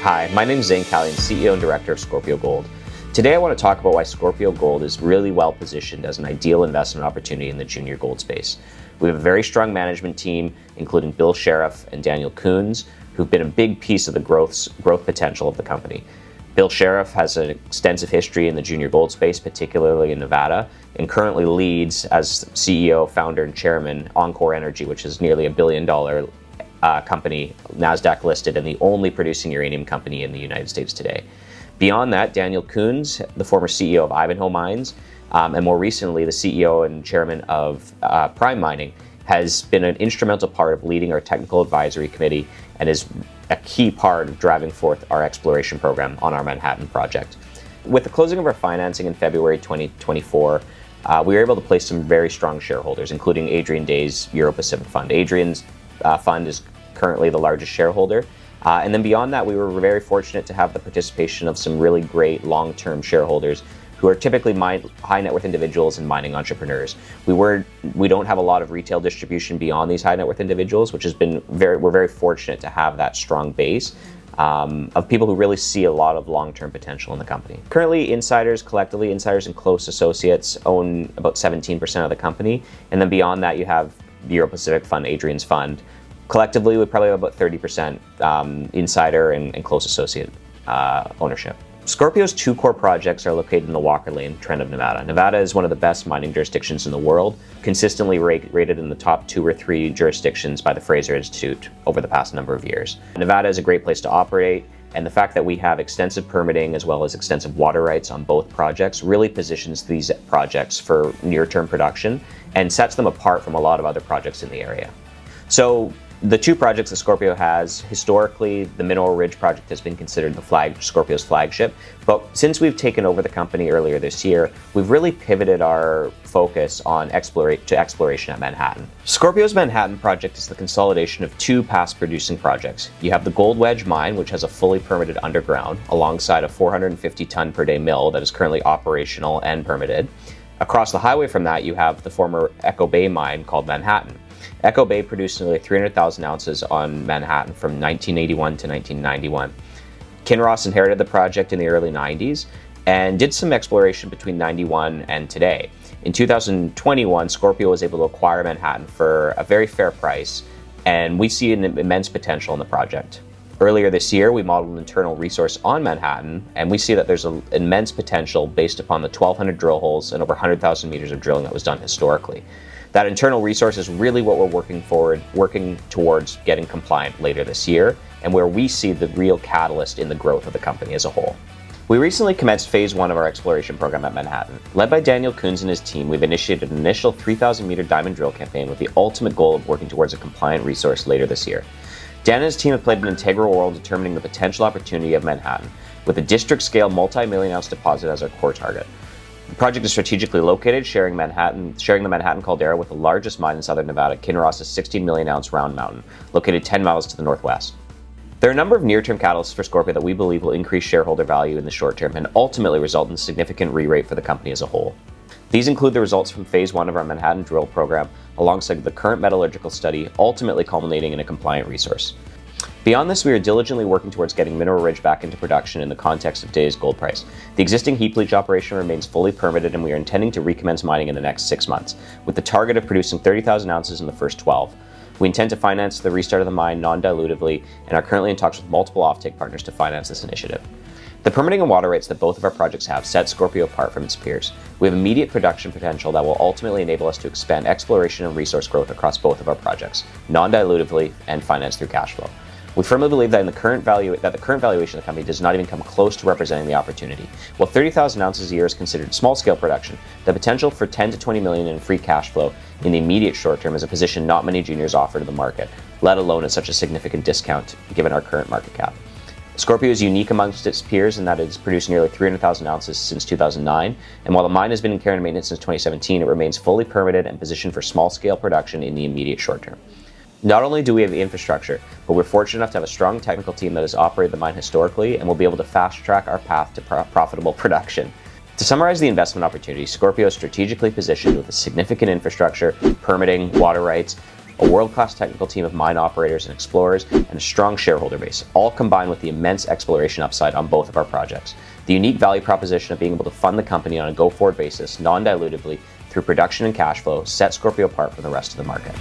Hi, my name is Zayn, CEO and Director of Scorpio Gold. Today I want to talk about why Scorpio Gold is really well positioned as an ideal investment opportunity in the junior gold space. We have a very strong management team, including Bill Sheriff and Daniel Coons, who've been a big piece of the growth potential of the company. Bill Sheriff has an extensive history in the junior gold space, particularly in Nevada, and currently leads as CEO, founder, and chairman Encore Energy, which is nearly $1 billion company, NASDAQ listed, and the only producing uranium company in the United States today. Beyond that, Daniel Coons, the former CEO of Ivanhoe Mines, and more recently the CEO and chairman of Prime Mining, has been an instrumental part of leading our technical advisory committee and is a key part of driving forth our exploration program on our Manhattan project. With the closing of our financing in February 2024, we were able to place some very strong shareholders, including Adrian Day's Euro-Pacific Fund. Adrian's fund is currently the largest shareholder. And then beyond that, we were very fortunate to have the participation of some really great long-term shareholders who are typically high net worth individuals and mining entrepreneurs. We don't have a lot of retail distribution beyond these high net worth individuals, which has been we're very fortunate to have that strong base of people who really see a lot of long-term potential in the company. Currently, collectively insiders and close associates own about 17% of the company. And then beyond that, you have the Euro-Pacific Fund, Adrian's fund. Collectively, we probably have about 30% insider and close associate ownership. Scorpio's two core projects are located in the Walker Lane Trend of Nevada. Nevada is one of the best mining jurisdictions in the world, consistently rated in the top 2 or 3 jurisdictions by the Fraser Institute over the past number of years. Nevada is a great place to operate, and the fact that we have extensive permitting as well as extensive water rights on both projects really positions these projects for near-term production and sets them apart from a lot of other projects in the area. So the two projects that Scorpio has, historically, the Mineral Ridge project has been considered Scorpio's flagship. But since we've taken over the company earlier this year, we've really pivoted our focus on exploration at Manhattan. Scorpio's Manhattan project is the consolidation of 2 past producing projects. You have the Goldwedge mine, which has a fully permitted underground, alongside a 450 ton per day mill that is currently operational and permitted. Across the highway from that, you have the former Echo Bay mine called Manhattan. Echo Bay produced nearly 300,000 ounces on Manhattan from 1981 to 1991. Kinross inherited the project in the early 90s and did some exploration between 91 and today. In 2021, Scorpio was able to acquire Manhattan for a very fair price, and we see an immense potential in the project. Earlier this year, we modeled an internal resource on Manhattan, and we see that there's an immense potential based upon the 1,200 drill holes and over 100,000 meters of drilling that was done historically. That internal resource is really what we're working towards getting compliant later this year, and where we see the real catalyst in the growth of the company as a whole. We recently commenced phase 1 of our exploration program at Manhattan. Led by Daniel Coons and his team, we've initiated an initial 3,000 meter diamond drill campaign with the ultimate goal of working towards a compliant resource later this year. Dan and his team have played an integral role in determining the potential opportunity of Manhattan, with a district-scale multi-million ounce deposit as our core target. The project is strategically located, sharing the Manhattan Caldera with the largest mine in southern Nevada, Kinross' 16 million ounce Round Mountain, located 10 miles to the northwest. There are a number of near-term catalysts for Scorpio that we believe will increase shareholder value in the short term and ultimately result in significant re-rate for the company as a whole. These include the results from phase 1 of our Manhattan drill program, alongside the current metallurgical study, ultimately culminating in a compliant resource. Beyond this, we are diligently working towards getting Mineral Ridge back into production in the context of today's gold price. The existing heap leach operation remains fully permitted, and we are intending to recommence mining in the next 6 months, with the target of producing 30,000 ounces in the first 12. We intend to finance the restart of the mine non-dilutively and are currently in talks with multiple offtake partners to finance this initiative. The permitting and water rights that both of our projects have set Scorpio apart from its peers. We have immediate production potential that will ultimately enable us to expand exploration and resource growth across both of our projects, non-dilutively and financed through cash flow. We firmly believe that the current valuation of the company does not even come close to representing the opportunity. While 30,000 ounces a year is considered small-scale production, the potential for 10 to 20 million in free cash flow in the immediate short term is a position not many juniors offer to the market, let alone at such a significant discount given our current market cap. Scorpio is unique amongst its peers in that it has produced nearly 300,000 ounces since 2009, and while the mine has been in care and maintenance since 2017, it remains fully permitted and positioned for small-scale production in the immediate short term. Not only do we have the infrastructure, but we're fortunate enough to have a strong technical team that has operated the mine historically and will be able to fast-track our path to profitable production. To summarize the investment opportunity, Scorpio is strategically positioned with a significant infrastructure, permitting, water rights, a world-class technical team of mine operators and explorers, and a strong shareholder base, all combined with the immense exploration upside on both of our projects. The unique value proposition of being able to fund the company on a go-forward basis, non-dilutively, through production and cash flow, sets Scorpio apart from the rest of the market.